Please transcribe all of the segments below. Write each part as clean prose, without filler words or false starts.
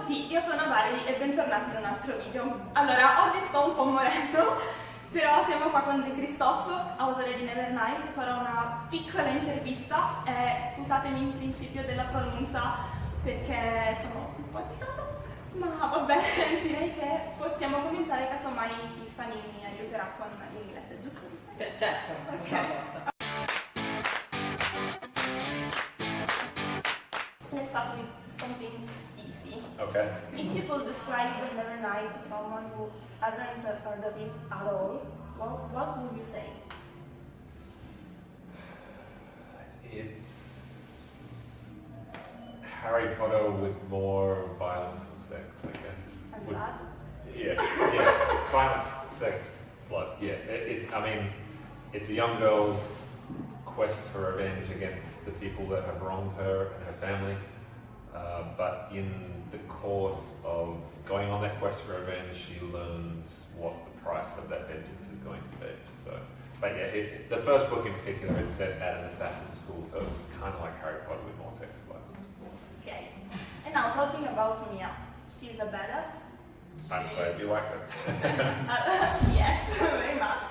tutti, io sono Valerie e bentornati in un altro video. Allora, oggi sto un po' morendo, però siamo qua con Jay Kristoff, autore di Nevernight. Farò una piccola intervista e scusatemi in principio della pronuncia perché sono un po' agitata, ma vabbè, direi che possiamo cominciare, casomai Tiffany mi aiuterà con l'inglese, giusto? Certo, ok. Let's start with something easy. Okay. If you could describe Nevernight to someone who hasn't heard of it at all, what would you say? It's Harry Potter with more violence and sex, I guess. And blood? Yeah. Violence, sex, blood. Yeah. I mean, it's a young girl's quest for revenge against the people that have wronged her and her family. But in the course of going on that quest for revenge, she learns what the price of that vengeance is going to be. So, but yeah, the first book in particular, it's set at an assassin school, so it's kind of like Harry Potter with more sex and violence. Okay. And now talking about Mia, she's a badass. I'm glad you like her. Yes, very much.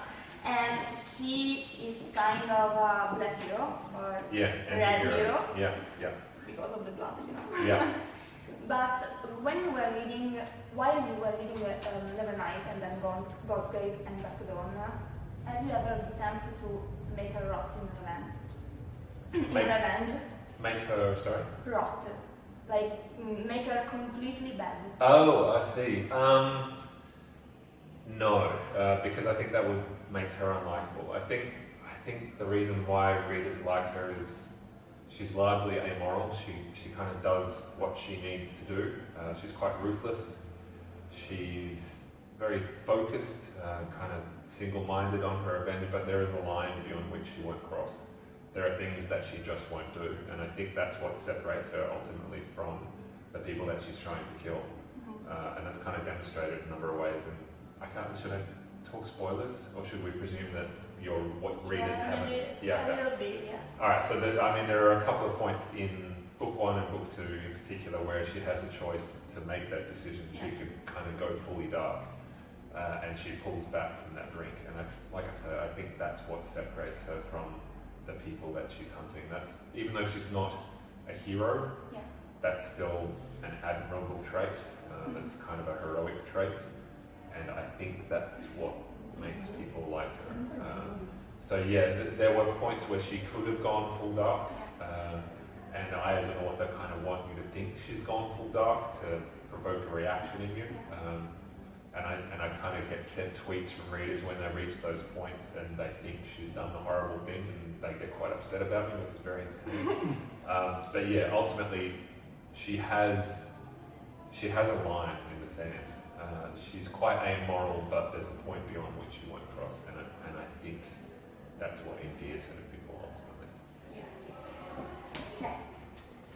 And she is kind of a black hero or red hero. Yeah. Because of the blood, you know. Yeah. But when you were reading, while you were reading Nevernight and then God's Grave and Back to Dawn, have you ever been tempted to make her rot in revenge? Make her, sorry? Rot. Like, make her completely bad. Oh, I see. No, because I think that would make her unlikable. I think the reason why readers like her is she's largely amoral. She kind of does what she needs to do. She's quite ruthless. She's very focused, kind of single-minded on her revenge, but there is a line beyond which she won't cross. There are things that she just won't do, and I think that's what separates her ultimately from the people that she's trying to kill. And that's kind of demonstrated in a number of ways. And should I talk spoilers, or should we presume that what readers haven't? All right. So there are a couple of points in book 1 and book 2 in particular where she has a choice to make that decision. She could kind of go fully dark, and she pulls back from that brink. And like I said, I think that's what separates her from the people that she's hunting. That's even though she's not a hero, that's still an admirable trait. That's kind of a heroic trait, and I think that's what makes people like her. So yeah, there were points where she could have gone full dark, and I as an author kind of want you to think she's gone full dark to provoke a reaction in you. And I kind of get sent tweets from readers when they reach those points and they think she's done the horrible thing and they get quite upset about me, which is very entertaining. But yeah, ultimately she has a line in the sand. She's quite amoral, but there's a point beyond which she won't cross, and I think that's what endears her to people ultimately. Yeah. Okay.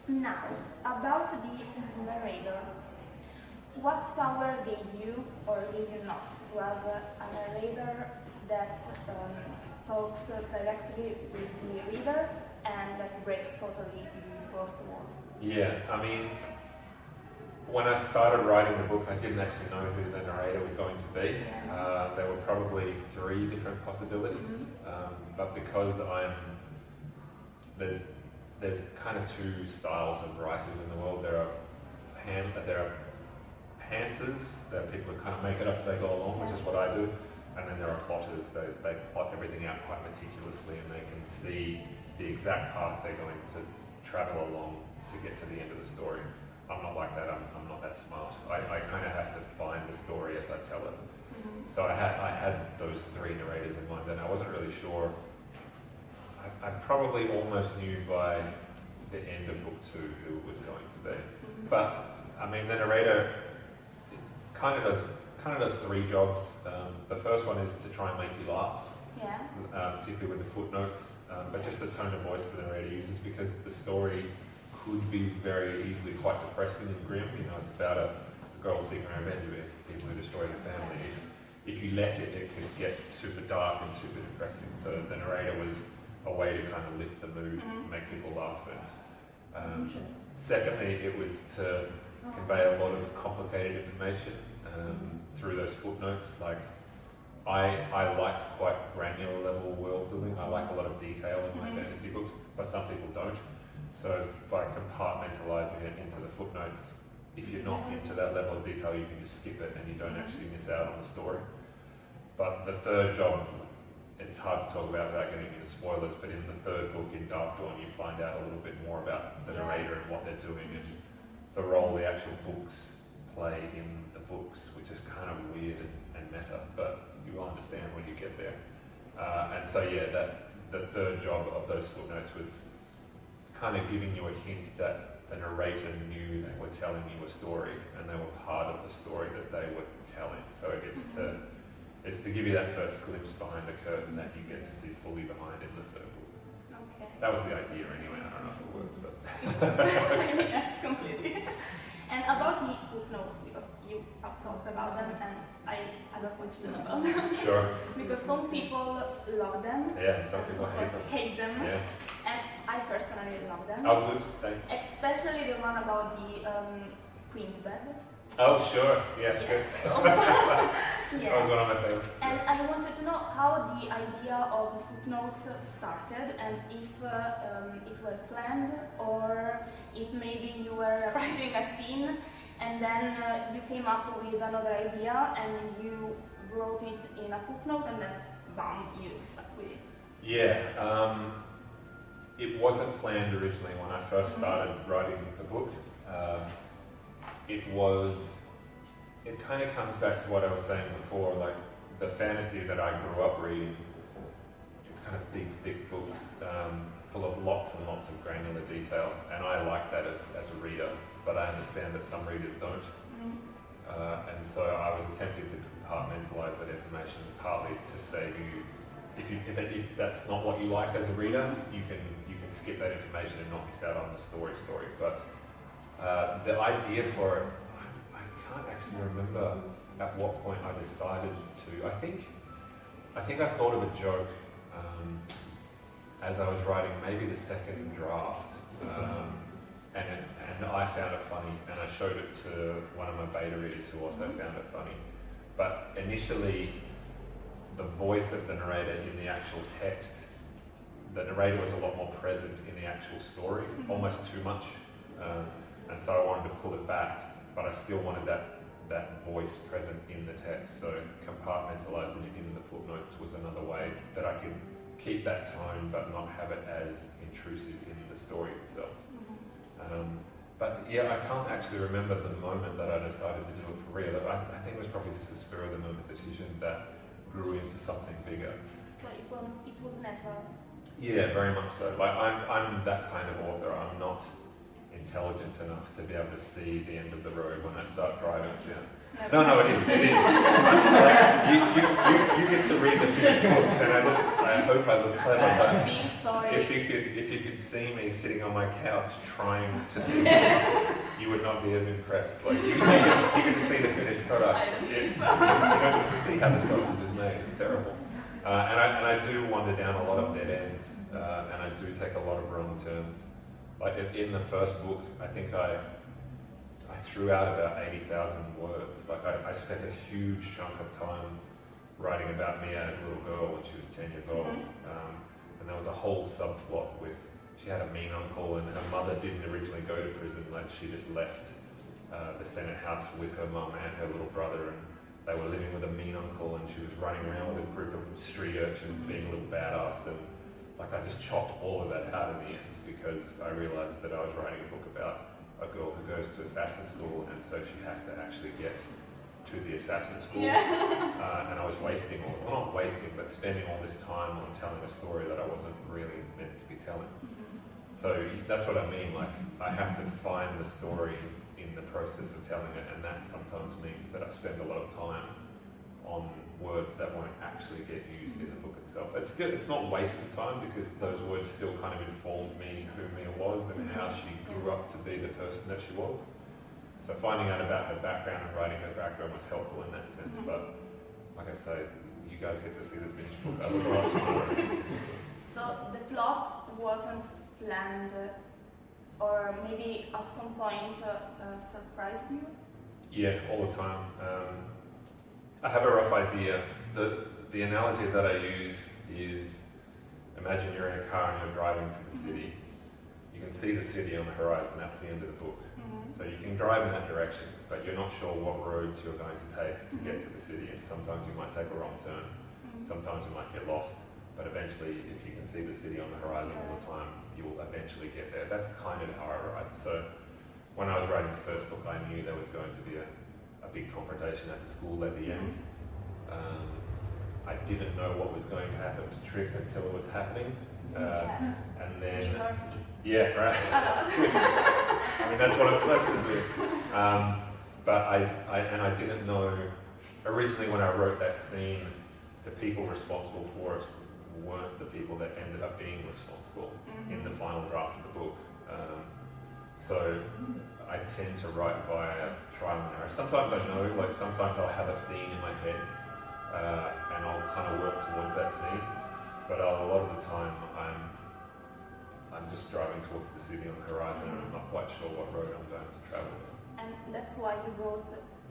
Now, about the narrator. What power gave you, or gave you not, to have a narrator that talks directly with the reader and that breaks totally the fourth wall? Yeah, I mean, when I started writing the book, I didn't actually know who the narrator was going to be. There were probably 3 different possibilities, but because there's kind of 2 styles of writers in the world. There are pantsers, that people who kind of make it up as they go along, which is what I do, and then there are plotters. They plot everything out quite meticulously, and they can see the exact path they're going to travel along to get to the end of the story. I'm not like that. I'm not that smart. I kind of have to find the story as I tell it. So I had those 3 narrators in mind, and I wasn't really sure. I probably almost knew by the end of book 2 who it was going to be. But I mean, the narrator kind of does 3 jobs. The first one is to try and make you laugh, particularly with the footnotes, but just the tone of voice that the narrator uses, because the story could be very easily quite depressing and grim. You know, it's about a girl seeking revenge against the people who destroyed her family. If you let it, it could get super dark and super depressing. So the narrator was a way to kind of lift the mood, make people laugh. And secondly, it was to convey a lot of complicated information through those footnotes. Like, I like quite granular level world building. I like a lot of detail in my fantasy books, but some people don't. So by compartmentalizing it into the footnotes, if you're not into that level of detail, you can just skip it and you don't actually miss out on the story. But the third job, it's hard to talk about without getting into spoilers, but in the third book, in Dark Dawn, you find out a little bit more about the narrator and what they're doing and the role the actual books play in the books, which is kind of weird and meta, but you will understand when you get there. And so yeah, the third job of those footnotes was kind of giving you a hint that the narrator knew they were telling you a story and they were part of the story that they were telling. So it's to give you that first glimpse behind the curtain that you get to see fully behind in the third book. Okay. That was the idea anyway. I don't know if it works, but yes, completely. And about the footnotes, because you have talked about them and I love watching them about them. Sure. Because some people love them. Yeah, some people hate them. Yeah. And I personally love them. Oh, good, thanks. Especially the one about the Queen's bed. Oh, sure. Yeah, Yes. good. Yeah. That was one of my favorites. And I wanted to know how the idea of footnotes started and if it was planned or if maybe you were writing a scene and then you came up with another idea and you wrote it in a footnote and then bam, you stuck with it. Yeah, it wasn't planned originally when I first started writing the book. It kind of comes back to what I was saying before, like the fantasy that I grew up reading. It's kind of big, thick books, full of lots and lots of granular detail, and I like that as a reader, but I understand that some readers don't. And so I was attempting to compartmentalize that information, partly to save you, if that's not what you like as a reader, you can skip that information and not miss out on the story. But the idea for it, I can't actually remember at what point I decided to. I think I thought of a joke as I was writing maybe the second draft, and I found it funny, and I showed it to one of my beta readers who also found it funny. But initially, the voice of the narrator in the actual text, the narrator was a lot more present in the actual story, almost too much. And so I wanted to pull it back, but I still wanted that voice present in the text. So compartmentalizing it in the footnotes was another way that I could keep that tone, but not have it as intrusive in the story itself. But yeah, I can't actually remember the moment that I decided to do it for real. I think it was probably just a spur of the moment decision that grew into something bigger. So it was natural. Yeah, very much so. Like I'm that kind of author. I'm not intelligent enough to be able to see the end of the road when I start driving. Yeah. No, it is. Like, you get to read the finished books, and I hope I look clever. But if you could see me sitting on my couch trying to do it, you would not be as impressed. Like you get to see the finished product. You don't get to see how the sausage is made. It's terrible. And I do wander down a lot of dead ends, and I do take a lot of wrong turns. Like in the first book, I think I threw out about 80,000 words. Like I spent a huge chunk of time writing about Mia as a little girl when she was 10 years old. And there was a whole subplot with, she had a mean uncle and her mother didn't originally go to prison. Like she just left the Senate house with her mum and her little brother, and they were living with a mean uncle, and she was running around with a group of street urchins being a little badass. And like I just chopped all of that out in the end because I realized that I was writing a book about a girl who goes to assassin school, and so she has to actually get to the assassin school. And I was not wasting, but spending all this time on telling a story that I wasn't really meant to be telling. So that's what I mean, like I have to find the story in the process of telling it, and that sometimes means that I spend a lot of time on words that won't actually get used in the book itself. It's not wasted time because those words still kind of informed me who Mia was and how she grew up to be the person that she was. So finding out about her background and writing her background was helpful in that sense. But like I say, you guys get to see the finished book. I was a lot smaller. So the plot wasn't planned or maybe at some point surprised you? Yeah, all the time. I have a rough idea. The analogy that I use is, imagine you're in a car and you're driving to the city. You can see the city on the horizon, that's the end of the book. So you can drive in that direction, but you're not sure what roads you're going to take to get to the city, and sometimes you might take a wrong turn, sometimes you might get lost, but eventually if you can see the city on the horizon all the time, you will eventually get there. That's kind of how I write. So when I was writing the first book, I knew there was going to be a big confrontation at the school at the end. I didn't know what was going to happen to Trick until it was happening. And then, yeah, right. I mean, that's what I'm supposed to do. But I didn't know, originally when I wrote that scene, the people responsible for it weren't the people that ended up being responsible in the final draft of the book. So I tend to write by trial and error. Sometimes I know, like sometimes I'll have a scene in my head and I'll kind of work towards that scene. But a lot of the time I'm just driving towards the city on the horizon and I'm not quite sure what road I'm going to travel. And that's why you wrote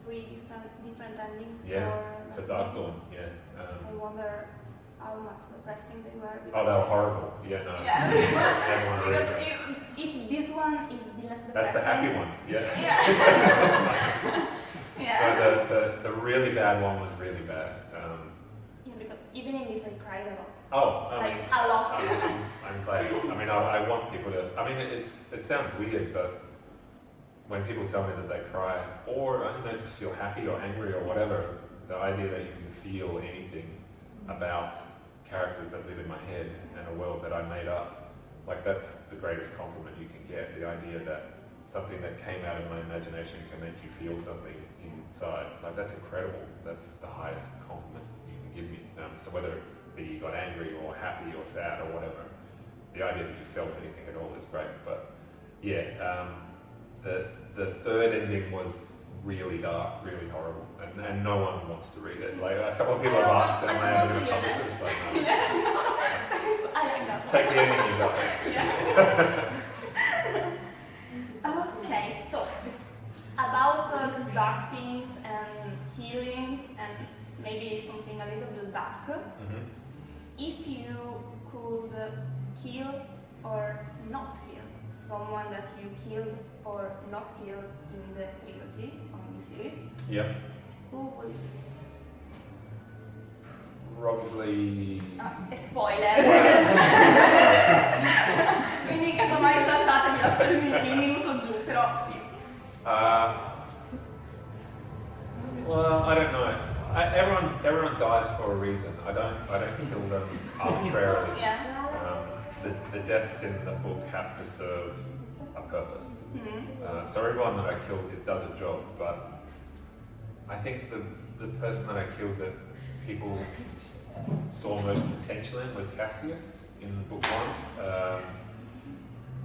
3 different endings for Dark Dawn, yeah. I wonder how much depressing they were. Oh, they were horrible. Yeah, no. Everyone read them. If this one is the less depressing. That's the happy one, yeah. No, the really bad one was really bad. Yeah, because even in this I cried a lot. Oh, a lot. I'm glad. I mean, I want people to. I mean, it sounds weird, but when people tell me that they cry, or just feel happy or angry or whatever, the idea that you can feel anything about characters that live in my head and a world that I made up, like that's the greatest compliment you can get. The idea that something that came out of my imagination can make you feel something inside, like that's incredible. That's the highest compliment you can give me. So whether it be you got angry or happy or sad or whatever, the idea that you felt anything at all is great. But yeah, the third ending was really dark, really horrible, and no one wants to read it. Like a couple of people have asked, and I haven't published it. It's like, no. Take the ending you got. Okay, so about the dark things and healings and maybe something a little bit dark. If you could kill or not kill someone that you killed or not killed in the trilogy or in the series, who would it be? Probably... spoiler! Quindi casomai saltatemi, lasciatemi il minuto giù, però sì. Well, I don't know. Everyone dies for a reason. I don't kill them arbitrarily. The deaths in the book have to serve a purpose. So everyone that I killed, it does a job, but I think the person that I killed that people saw most potential in was Cassius in book 1.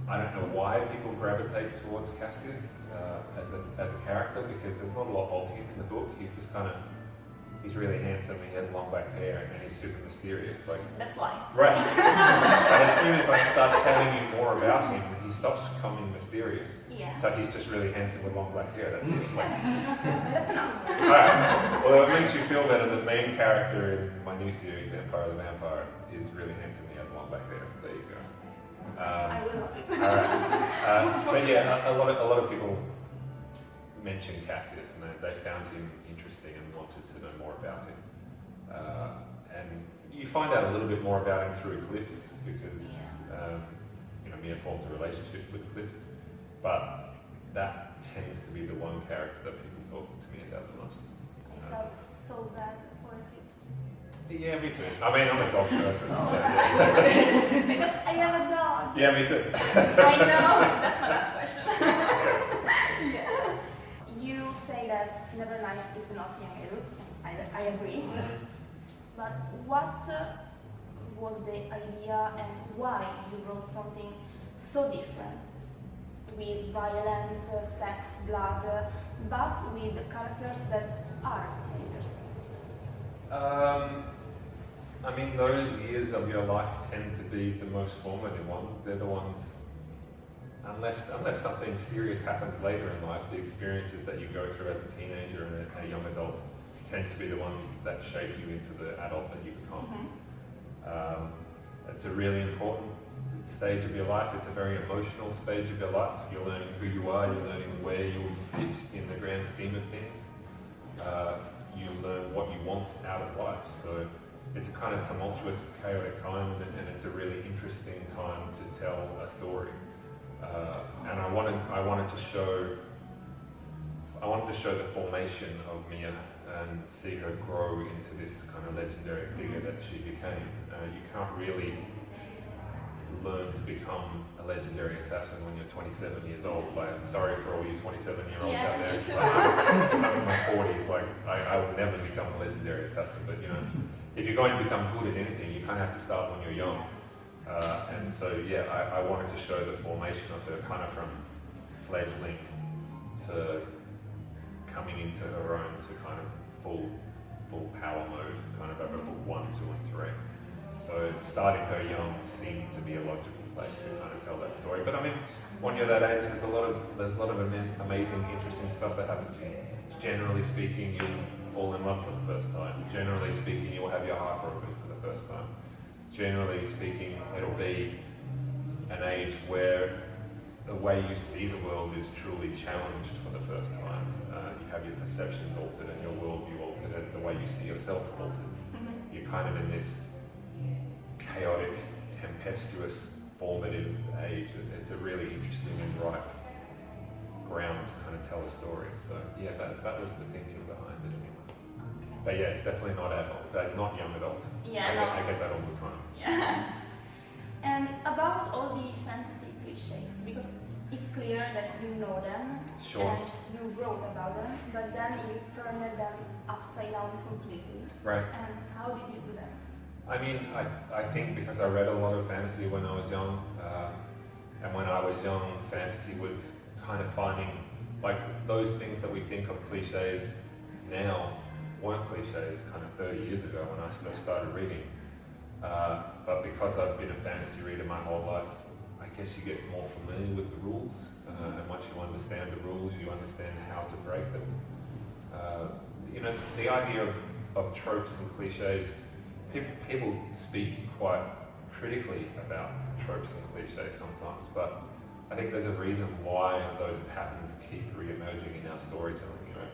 I don't know why people gravitate towards Cassius as a character, because there's not a lot of him in the book. He's just kind of, he's really handsome, he has long black hair, and he's super mysterious. Like that's why. Right. But as soon as I start telling you more about him, he stops becoming mysterious. Yeah. So he's just really handsome with long black hair. That's it. Like, that's enough. Alright. Well, it makes you feel better. The main character in my new series, Empire of the Vampire, is really handsome. He has long black hair. So there you go. I will love it. Alright. But yeah, a lot of people mentioned Cassius, and they found him interesting and wanted to know more about him. And you find out a little bit more about him through Eclipse, because Mia formed a relationship with Eclipse. But that tends to be the one character that people talk to me about the most. I felt so bad for Eclipse. Yeah, me too. I mean, I'm a dog person. Because I have a dog. Yeah, me too. I know. That's my last question. Yeah. You say that Nevernight is not young adult. I agree. But what was the idea and why you wrote something so different? With violence, sex, blood, but with characters that are teenagers. I mean, those years of your life tend to be the most formative ones. They're the ones, unless something serious happens later in life, the experiences that you go through as a teenager and a young adult tend to be the ones that shape you into the adult that you become. It's a really important stage of your life. It's a very emotional stage of your life. You're learning who you are, you're learning where you'll fit in the grand scheme of things. You learn what you want out of life. So it's a kind of tumultuous, chaotic time, and it's a really interesting time to tell a story. And I wanted to show the formation of Mia and see her grow into this kind of legendary figure that she became. You can't really learn to become a legendary assassin when you're 27 years old. Like, sorry for all you 27-year-olds out there. I'm in my 40s. Like, I would never become a legendary assassin. But you know, if you're going to become good at anything, you kind of have to start when you're young. And so, yeah, I wanted to show the formation of her, kind of from fledgling to coming into her own to kind of full power mode, kind of over book 1, 2, and 3. So starting her young seemed to be a logical place to kind of tell that story. But I mean, when you're that age, there's a lot of amazing, interesting stuff that happens to you. Generally speaking, you'll fall in love for the first time. Generally speaking, you'll have your heart broken for the first time. Generally speaking, it'll be an age where the way you see the world is truly challenged for the first time. You have your perceptions altered and your worldview altered, and the way you see yourself altered. You're kind of in this chaotic, tempestuous, formative age. It's a really interesting and ripe ground to kind of tell a story. So yeah, that was the thinking behind it anyway. Okay. But yeah, it's definitely not adult, not young adult. Yeah, I get that all the time. Yeah. And about all the fantasy cliches, because it's clear that you know them, sure, and you wrote about them, but then you turned them upside down completely. Right. And how did you do that? I mean, I think because I read a lot of fantasy when I was young, and when I was young, fantasy was kind of finding, like, those things that we think of cliches now weren't cliches kind of 30 years ago when I first started reading. But because I've been a fantasy reader my whole life, I guess you get more familiar with the rules, and once you understand the rules, you understand how to break them. You know, the idea of tropes and cliches, people speak quite critically about tropes and cliches sometimes, but I think there's a reason why those patterns keep re-emerging in our storytelling. You know,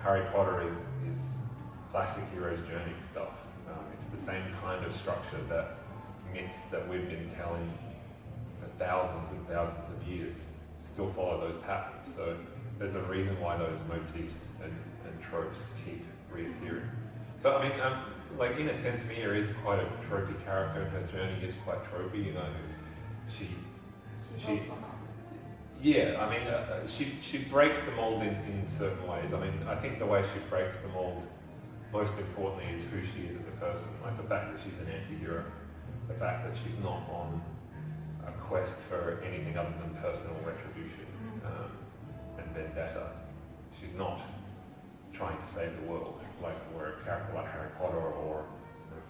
Harry Potter is classic hero's journey stuff. It's the same kind of structure that myths that we've been telling for thousands and thousands of years still follow those patterns. So there's a reason why those motifs and tropes keep reappearing. So I mean, like, in a sense, Mia is quite a tropey character, and her journey is quite tropey. You know, she yeah. I mean, she breaks the mold in certain ways. I mean, I think the way she breaks the mold, most importantly, is who she is as a person. Like the fact that she's an anti-hero, the fact that she's not on a quest for anything other than personal retribution and vendetta. She's not trying to save the world, like where a character like Harry Potter or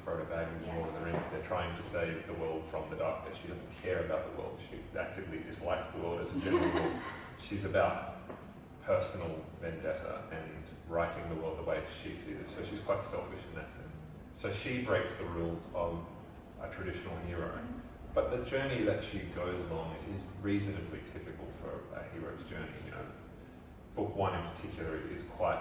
Frodo Baggins in Lord of the Rings, they're trying to save the world from the darkness. She doesn't care about the world. She actively dislikes the world as a general rule. She's about personal vendetta and writing the world the way she sees it. So she's quite selfish in that sense. So she breaks the rules of a traditional hero. But the journey that she goes along is reasonably typical for a hero's journey. You know, book 1 in particular is quite.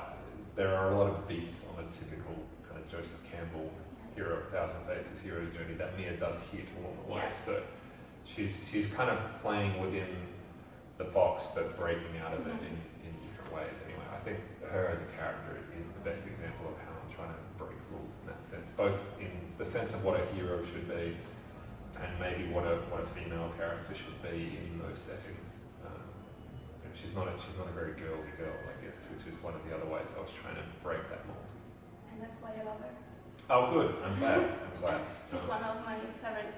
There are a lot of beats on a typical kind of Joseph Campbell hero of Thousand Faces hero's journey that Mia does hit along the way. So she's kind of playing within the box but breaking out of it in different ways. Anyway, I think her as a character is the best example of how I'm trying to break rules in that sense, both in the sense of what a hero should be and maybe what a female character should be in those settings. She's not a very girly girl, I guess, which is one of the other ways I was trying to break that mold. And that's why I love her. Oh, good. I'm glad. She's one of my favorite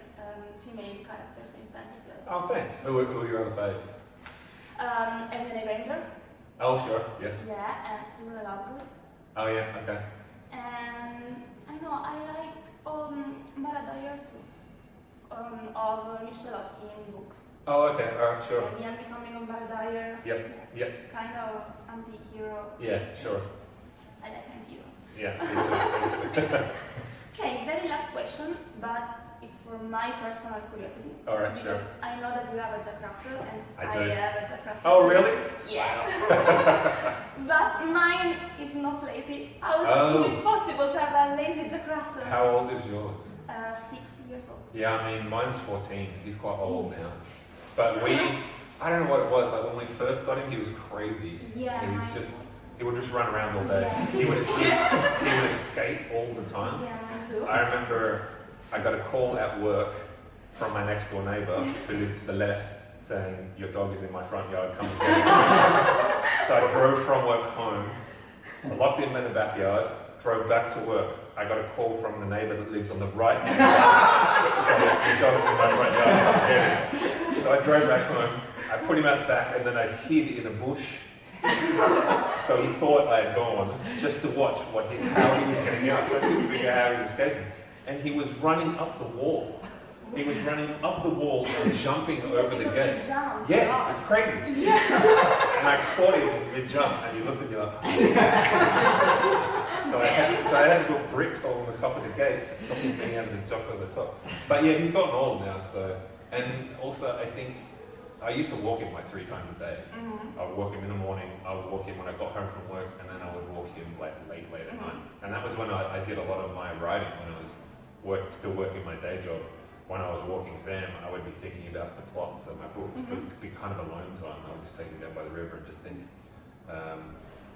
female characters in fantasy. Oh, thanks. Who are your other faves? Emily Ranger. Oh, sure. Yeah. Yeah, and Luna Lovegood. Oh, yeah. Okay. And I know I like Mara Dyer too. Of Michelle King books. Oh, okay, alright, sure. Me and becoming a bombardier. Yep. Kind of anti-hero. Yeah, sure. I like anti-heroes. Yeah, me too. Okay, very last question, but it's for my personal curiosity. Alright, sure. I know that you have a Jack Russell and I do. have a Jack Russell. Oh, too. really? Yeah. But mine is not lazy. How is it possible to have a lazy Jack Russell? How old is yours? 6 years old. Yeah, I mean, mine's 14. He's quite old now. But I don't know what it was. Like when we first got him, he was crazy. Yeah. He would just run around all day. Yeah. He would escape all the time. Yeah, mine too. I remember I got a call at work from my next door neighbour who lived to the left saying, your dog is in my front yard, come and get it. So I drove from work home, I locked him in the backyard, drove back to work. I got a call from the neighbour that lives on the right hand side saying, your dog's in my front yard, come and get it. So I drove back home, I put him out back and then I hid in a bush. So he thought I had gone just to watch how he was getting out, so I couldn't figure out how he was escaping. And he was running up the wall. He was running up the wall and jumping over the gate. Yeah, it's crazy. Yeah. And I caught him mid-jump and he looked at me like... so I had to put bricks on the top of the gate to stop him being able to jump over the top. But yeah, he's gotten old now, so... And also, I think... I used to walk him like 3 times a day. Mm-hmm. I would walk him in the morning, I would walk him when I got home from work, and then I would walk him like late at night. And that was when I did a lot of my writing, when I was still working my day job. When I was walking Sam, I would be thinking about the plots of my books. It would be kind of alone time. I would just take him down by the river and just think.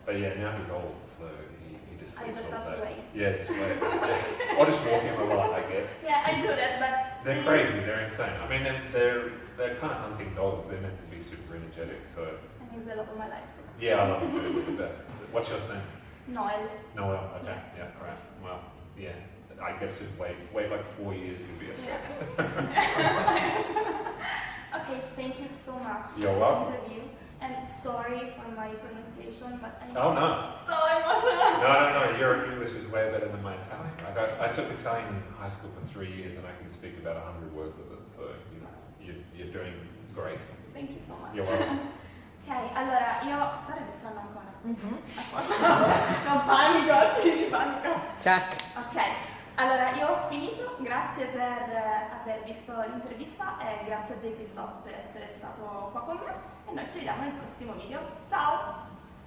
But yeah, now he's old, so he just sleeps all day. Yeah, just wait. Yeah. Or just walk him a lot, I guess. Yeah, I do that, but... They're crazy, they're insane. I mean, they're kind of hunting dogs. They're meant to be super energetic, so... And he's the love of my life, so... Yeah, I love him too. They're the best. What's your name? Noel. Noel, okay. Yeah, alright. Well, yeah. I guess just wait like 4 years, you'll be okay. Yeah. Okay, thank you so much You're for welcome. the interview. And sorry for my pronunciation, but I'm Oh, no. so emotional. No. Your English is way better than my Italian. I took Italian in high school for 3 years and I can speak about 100 words of it. So, you know, you're doing great. Thank you so much. You're welcome. Ok, allora io... Sta registrando ancora? Non panico, ti panico. Check. Ok, allora io ho finito, grazie per aver visto l'intervista e grazie a Jay Kristoff per essere stato qua con me e noi ci vediamo nel prossimo video. Ciao!